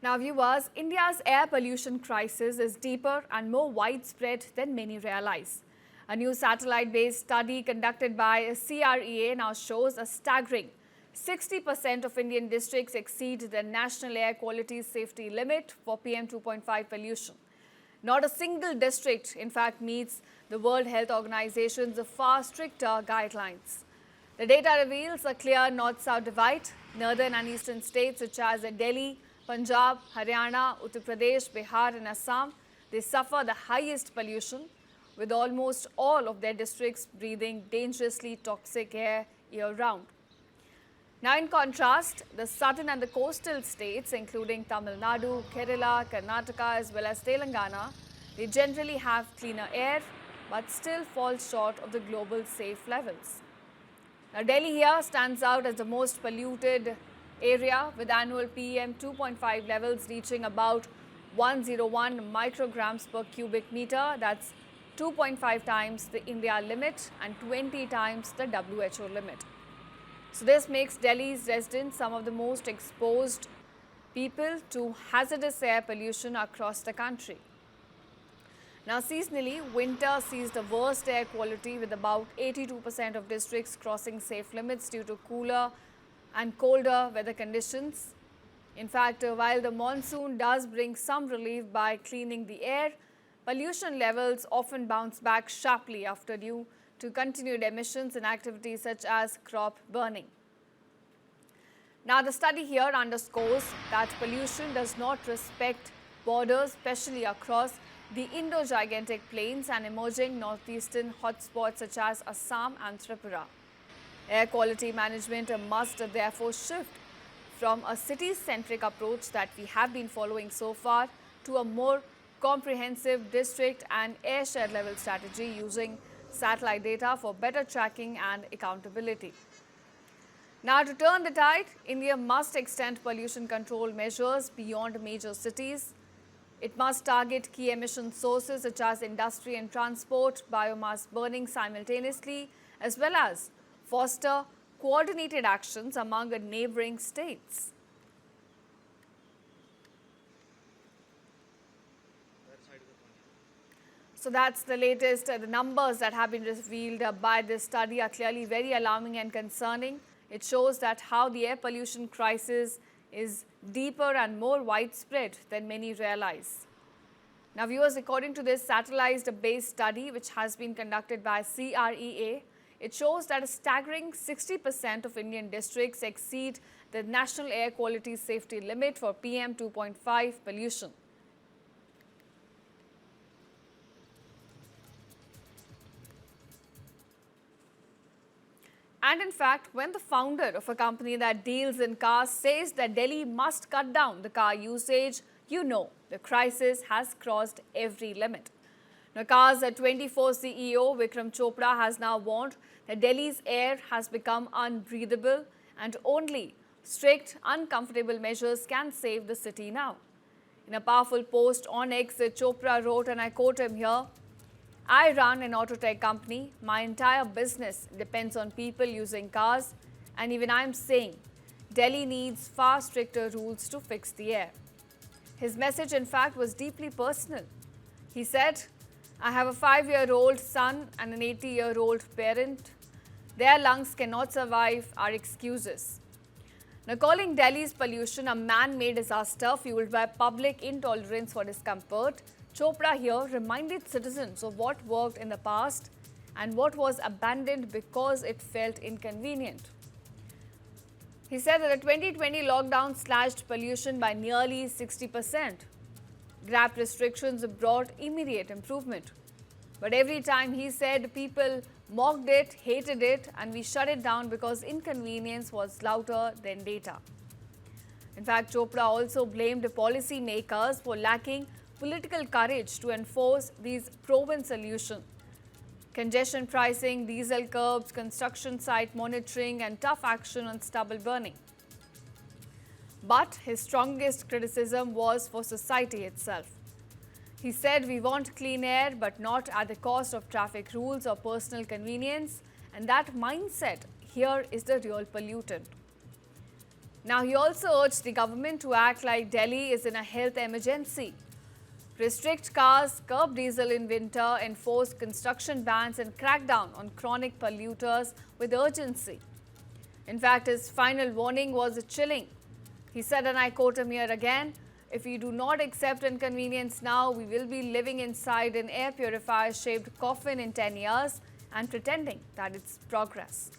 Now, viewers, India's air pollution crisis is deeper and more widespread than many realize. A new satellite-based study conducted by CREA now shows a staggering 60% of Indian districts exceed the national air quality safety limit for PM 2.5 pollution. Not a single district, in fact, meets the World Health Organization's far stricter guidelines. The data reveals a clear north-south divide. Northern and eastern states such as Delhi, Punjab, Haryana, Uttar Pradesh, Bihar and Assam, they suffer the highest pollution, with almost all of their districts breathing dangerously toxic air year-round. Now, in contrast, the southern and the coastal states, including Tamil Nadu, Kerala, Karnataka as well as Telangana, they generally have cleaner air but still fall short of the global safe levels. Now, Delhi here stands out as the most polluted area, with annual PM 2.5 levels reaching about 101 micrograms per cubic meter. That's 2.5 times the India limit and 20 times the WHO limit. So this makes Delhi's residents some of the most exposed people to hazardous air pollution across the country. Now, seasonally, winter sees the worst air quality, with about 82% of districts crossing safe limits due to cooler and colder weather conditions. In fact, while the monsoon does bring some relief by cleaning the air, pollution levels often bounce back sharply after due to continued emissions and activities such as crop burning. Now, the study here underscores that pollution does not respect borders, especially across the Indo-Gigantic plains and emerging northeastern hotspots such as Assam and Tripura. Air quality management must therefore shift from a city-centric approach that we have been following so far to a more comprehensive district and airshed level strategy using satellite data for better tracking and accountability. Now, to turn the tide, India must extend pollution control measures beyond major cities. It must target key emission sources such as industry and transport, biomass burning simultaneously, as well as foster coordinated actions among neighboring states. So that's the latest. The numbers that have been revealed by this study are clearly very alarming and concerning. It shows that how the air pollution crisis is deeper and more widespread than many realize. Now, viewers, according to this satellite-based study which has been conducted by CREA, it shows that a staggering 60% of Indian districts exceed the national air quality safety limit for PM 2.5 pollution. And in fact, when the founder of a company that deals in cars says that Delhi must cut down the car usage, you know the crisis has crossed every limit. Now, Car's 24 CEO Vikram Chopra has now warned that Delhi's air has become unbreathable and only strict, uncomfortable measures can save the city now. In a powerful post on X, Chopra wrote, and I quote him here, "I run an auto tech company. My entire business depends on people using cars, and even I'm saying Delhi needs far stricter rules to fix the air." His message, in fact, was deeply personal. He said, "I have a 5-year-old son and an 80-year-old parent. Their lungs cannot survive our excuses." Now, calling Delhi's pollution a man-made disaster fueled by public intolerance for discomfort, Chopra here reminded citizens of what worked in the past and what was abandoned because it felt inconvenient. He said that the 2020 lockdown slashed pollution by nearly 60%. Grab restrictions brought immediate improvement. But every time, he said, people mocked it, hated it, and we shut it down because inconvenience was louder than data. In fact, Chopra also blamed policy makers for lacking political courage to enforce these proven solutions. Congestion pricing, diesel curbs, construction site monitoring, and tough action on stubble burning. But his strongest criticism was for society itself. He said, "We want clean air, but not at the cost of traffic rules or personal convenience." And that mindset here is the real pollutant. Now, he also urged the government to act like Delhi is in a health emergency. Restrict cars, curb diesel in winter, enforce construction bans and crack down on chronic polluters with urgency. In fact, his final warning was chilling. He said, and I quote him here again, "If we do not accept inconvenience now, we will be living inside an air purifier-shaped coffin in 10 years and pretending that it's progress."